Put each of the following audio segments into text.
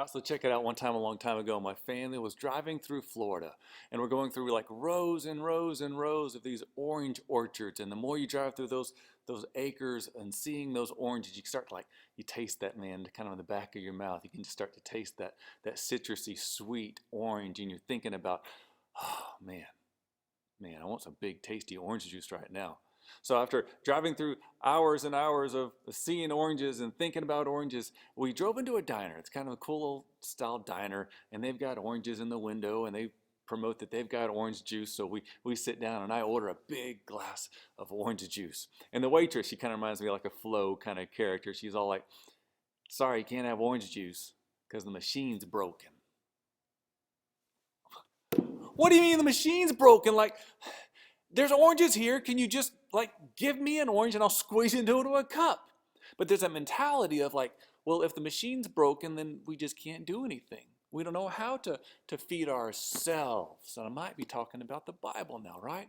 So check it out. One time, a long time ago, my family was driving through Florida, and we're going through like rows and rows and rows of these orange orchards. And the more you drive through those acres and seeing those oranges, you start to like you taste that, man, kind of in the back of your mouth. You can just start to taste that citrusy, sweet orange, and you're thinking about, oh man, I want some big, tasty orange juice right now. So after driving through hours and hours of seeing oranges and thinking about oranges, we drove into a diner. It's kind of a cool old style diner, and they've got oranges in the window, and they promote that they've got orange juice. So we sit down, and I order a big glass of orange juice. And the waitress, she kind of reminds me of like a Flo kind of character. She's all like, "Sorry, you can't have orange juice because the machine's broken." What do you mean the machine's broken? Like, there's oranges here. Can you just like give me an orange and I'll squeeze it into a cup? But there's a mentality of like, well, if the machine's broken, then we just can't do anything. We don't know how to feed ourselves. And I might be talking about the Bible now, right?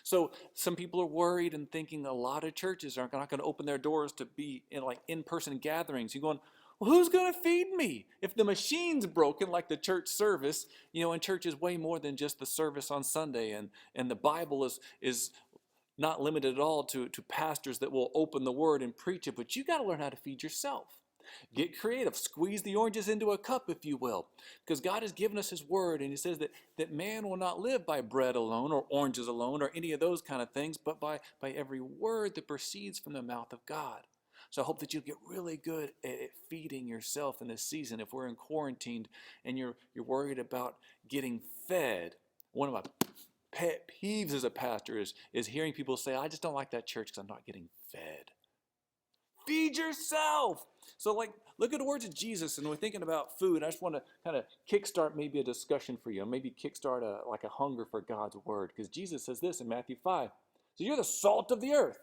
So some people are worried and thinking a lot of churches aren't not going to open their doors to be in like in-person gatherings. You're going, well, who's going to feed me? If the machine's broken, like the church service, and church is way more than just the service on Sunday, and the Bible is not limited at all to pastors that will open the word and preach it, but you got to learn how to feed yourself. Get creative. Squeeze the oranges into a cup, if you will. Because God has given us his word, and he says that man will not live by bread alone or oranges alone or any of those kind of things, but by every word that proceeds from the mouth of God. So I hope that you get really good at feeding yourself in this season. If we're in quarantine and you're worried about getting fed, one of my pet peeves as a pastor is hearing people say, I just don't like that church because I'm not getting fed. Feed yourself. So like look at the words of Jesus, and we're thinking about food. I just want to kind of kickstart maybe a discussion for you, maybe kickstart a hunger for God's word, because Jesus says this in Matthew 5. So you're the salt of the earth.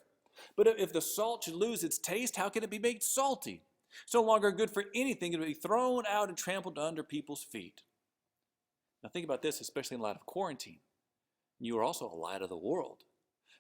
But if the salt should lose its taste, how can it be made salty? It's no longer good for anything. It will be thrown out and trampled under people's feet. Now think about this, especially in light of quarantine. You are also a light of the world.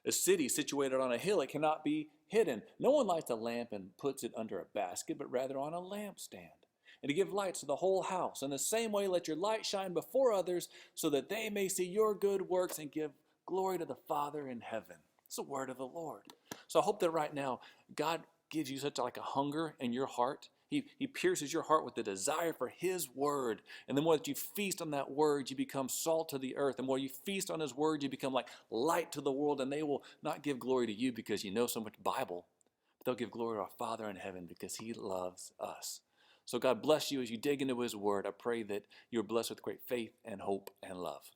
A city situated on a hill, it cannot be hidden. No one lights a lamp and puts it under a basket, but rather on a lampstand, and to give light to the whole house. In the same way, let your light shine before others, so that they may see your good works and give glory to the Father in heaven. It's the word of the Lord. So I hope that right now, God gives you such like a hunger in your heart. He pierces your heart with the desire for his word. And the more that you feast on that word, you become salt to the earth. The more you feast on his word, you become like light to the world. And they will not give glory to you because you know so much Bible, but they'll give glory to our Father in heaven because he loves us. So God bless you as you dig into his word. I pray that you're blessed with great faith and hope and love.